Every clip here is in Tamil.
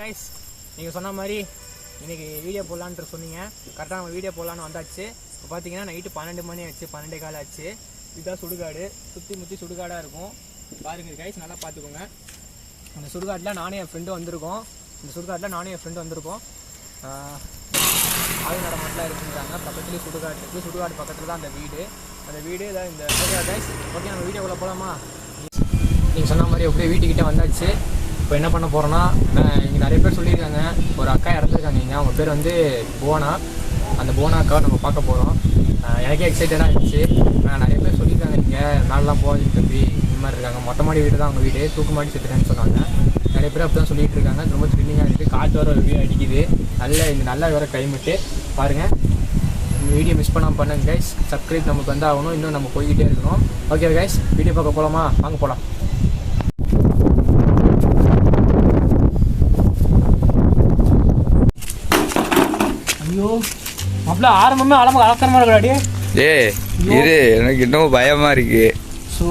கைஸ், நீங்கள் சொன்ன மாதிரி இன்றைக்கி வீடியோ போடலான்ட்டு சொன்னீங்க. கரெக்டாக நம்ம வீடியோ போடலான்னு வந்தாச்சு. இப்போ பார்த்தீங்கன்னா நைட்டு 12 மணி ஆச்சு, 12 கால் ஆச்சு. இதுதான் சுடுகாடு. சுற்றி முற்றி சுடுகாடாக இருக்கும். பாருங்கள் கைஸ், நல்லா பார்த்துக்கோங்க. அந்த சுடுகாட்டில் நானே என் ஃப்ரெண்டு வந்திருக்கோம். ஆள் நடமாட்டெலாம் இருக்குன்றாங்க. பக்கத்துலேயே சுடுகாடு இருக்குது. சுடுகாடு பக்கத்தில் தான் அந்த வீடு தான் இந்த கைஸ். ஓகே, நம்ம வீடியோக்குள்ளே போகலாமா? நீங்கள் சொன்ன மாதிரி அப்படியே வீட்டுக்கிட்டே வந்தாச்சு. இப்போ என்ன பண்ண போகிறோன்னா, இங்கே நிறைய பேர் சொல்லியிருக்காங்க, ஒரு அக்கா இறந்துருக்காங்க இங்கே. அவங்க பேர் வந்து போனா. அந்த போனா அக்காவை நம்ம பார்க்க போகிறோம். எனக்கே எக்ஸைட்டடாக இருந்துச்சு. நிறைய பேர் சொல்லியிருக்காங்க, இங்கே மேலெலாம் போகாது தம்பி, இந்த மாதிரி இருக்காங்க. மொட்டை மாடி வீடு தான் அவங்க வீடு. தூக்கு மாடி செத்துட்டேன்னு சொன்னாங்க. நிறைய பேர் அப்படி தான் சொல்லிகிட்டு இருக்காங்க. ரொம்ப த்ரில்லிங்காக இருக்குது. காற்று வர ஒரு வீடியோ அடிக்குது. நல்லா வர கிளைமேட்டு பாருங்கள். இந்த வீடியோ மிஸ் பண்ணாமல் பண்ணுங்க கைஸ். சப்ஸ்கிரைப் நமக்கு வந்து ஆகணும். இன்னும் நம்ம போய்கிட்டே இருக்கணும். ஓகே கைஸ், வீடியோ பார்க்க போகலாமா? வாங்க போகலாம். ஐயோ அப்பல ஆரம்பமே அலக்கரமா இருக்கடாடி. இரு, எனக்கு இன்னும் பயமா இருக்கு. ஸோ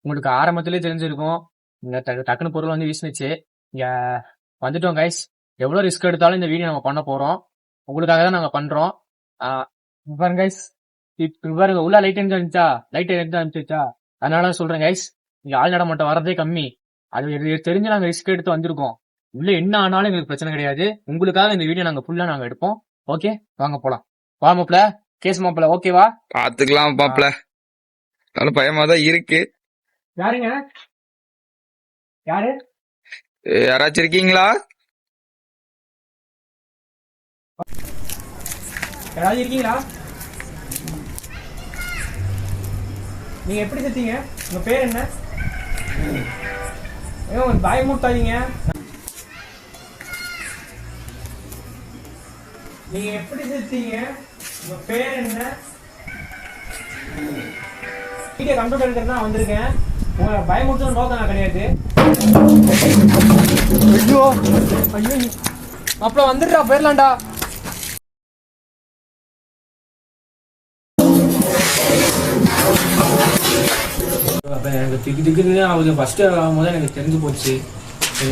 உங்களுக்கு ஆரம்பத்திலே தெரிஞ்சிருக்கும், இந்த டக்குனு பொருள் வந்து வீசினுச்சு. இங்க வந்துட்டோம் கைஸ். எவ்வளோ ரிஸ்க் எடுத்தாலும் இந்த வீடியோ நம்ம பண்ண போறோம். உங்களுக்காக தான் நாங்கள் பண்றோம். பாருங்க கைஸ், பாருங்க உள்ள லைட் அனுப்பிச்சா. அதனால சொல்றேன் கைஸ், இங்க ஆள் நடமாட்டம் வரதே கம்மி. அது தெரிஞ்சு நாங்க ரிஸ்க் எடுத்து வந்திருக்கோம். உள்ள என்ன ஆனாலும் எங்களுக்கு பிரச்சனை கிடையாது. உங்களுக்காக இந்த வீடியோ நாங்க ஃபுல்லா நாங்க எடுப்போம். ஓகே, வாங்க போலாம். வா மாப்ள, கேஸ் மாப்ள, ஓகேவா? பாத்துக்கலாம் மாப்ள. நல்ல பயமா தான் இருக்கு. யாருங்க? யாரு? யாராச்சும் இருக்கீங்களா? யாராவது இருக்கீங்களா? நீங்க எப்படி செத்தீங்க? உங்க பேர் என்ன? பயமுட்டாதீங்க. நீங்க எப்படி செத்தீங்க? உங்க பேர் என்ன? வீடியோ கம்ப்யூட்டர் எடுக்கிறது தான் வந்திருக்கேன். உங்களை பயமுறுத்தணும் நோக்கம் நான் கிடையாது. ஐயோ அப்பல வந்துடுறா, போயிடலாம்டா. அப்போ எனக்கு திக்குன்னு ஆகுது. ஃபர்ஸ்ட் ஆகும்போது எனக்கு தெரிஞ்சு போச்சு.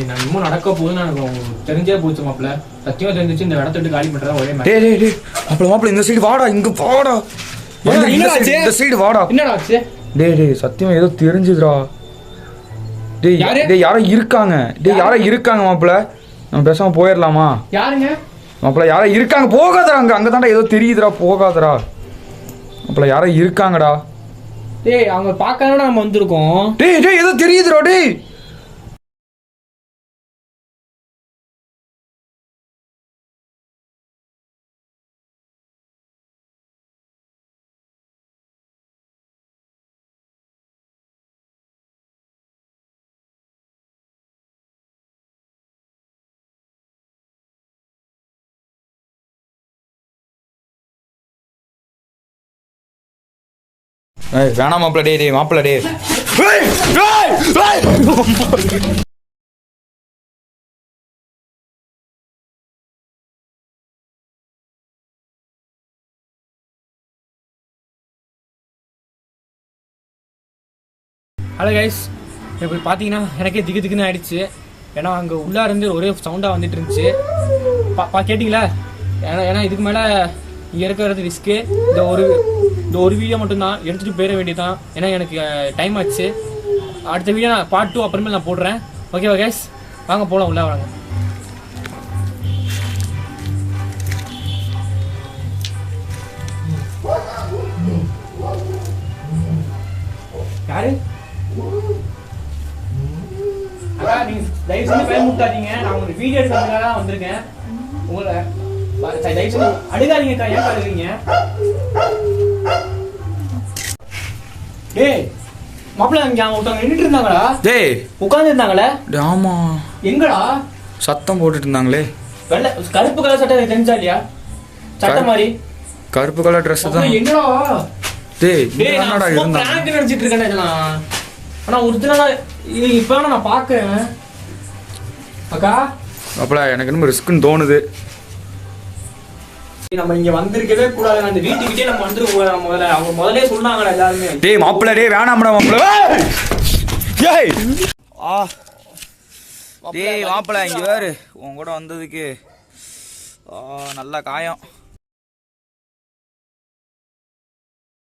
நான் இன்னும் நடக்க போகுதுன்னு எனக்கு தெரிஞ்சே போச்சு மாப்பிள்ள. சத்தியமா தெரிஞ்சிச்சு. இந்த இடத்த விட்டு காலி பண்றதா ஒரே மாதிரி. மாப்பிள்ள இந்த சைடு வாடா, இங்க வாடா. இந்த சைடு வாடா. என்னடா ஆச்சு? டேய் சத்தியமா ஏதோ தெரிஞ்சுதுடா. டேய் யாரோ இருக்காங்க மாப்பிள்ள. நம்ம பேசாம போயிடலாமா? யாருங்க மாப்பிள்ள? யாரோ இருக்காங்க. போகாதடா, அங்கதான்டா ஏதோ தெரியுதுடா. போகாதடா மாப்பிள்ள, யாரோ இருக்காங்கடா. டேய் அவங்க பார்க்கறத நம்ம வந்திருக்கோம். டேய் ஏதோ தெரியுதுடா. டேய் வேணாம் மாப்பிள்ள. டேய் மாப்பிள்ள. டேய் ஹலோ கைஸ், இப்போ பார்த்தீங்கன்னா எனக்கே திக்குன்னு ஆயிடுச்சு. ஏன்னா அங்கே உள்ளே இருந்து ஒரே சவுண்டாக வந்துட்டு இருந்துச்சு. கேட்டிங்களா? ஏன்னா இதுக்கு மேலே இங்கே இருக்கிறது ரிஸ்க்கு. இந்த ஒரு வீடியோ மட்டும்தான் எடுத்துகிட்டு போயிட வேண்டியதான். ஏன்னா எனக்கு டைம் ஆச்சு. அடுத்த வீடியோ நான் பார்ட் 2 அப்புறமேல் நான் போடுறேன். ஓகேவா கைஸ்? வாங்க போகலாம், உள்ளே வாங்க. யாரு? அதான் நீங்க தயவு செஞ்சு பயமுட்டாதீங்க. நான் உங்களுக்கு வீடியோ எடுக்கிறதுக்காக தான் வந்திருக்கேன். உங்களை தயவு செஞ்சு அழுகாதீங்கக்கா. ஏன் அழுகிறீங்க? டேய் மாப்பிள்ள, இங்க ஒருத்தவங்க நின்றுட்டு இருந்தாங்களா? டேய் உட்கார்ந்து இருந்தாங்களே. ஆமா. எங்கடா? சத்தம் போட்டுட்டு இருந்தாங்களே. வெள்ளை கருப்பு கலர் சட்டை தெரிஞ்சா இல்லையா? சட்டை மாதிரி கருப்பு கலர் ட்ரெஸ் தான். என்னடா? டேய் என்னடா இருந்தா? பிராங்க் நினைச்சிட்டு இருக்கேன் இதெல்லாம். ஆனா ஒரிஜினலா இப்ப நான் பாக்குறேன். அக்கா அப்பல எனக்கு இன்னும் ரிஸ்க்னு தோணுது. நம்ம இங்க வந்திருக்கவே கூடாது. அந்த வீட்டுக்கிட்டே நம்ம வந்துருக்கோம். முதல்ல அவங்க முதல்ல சொன்னாங்கடா எல்லாருமே. டேய் மாப்பிள்ள டேய் வேணாம்டா மாப்பிள்ள. ஏய் டேய் மாப்பிள்ள இங்க வேறு உன் கூட வந்ததுக்கு நல்ல காயம்.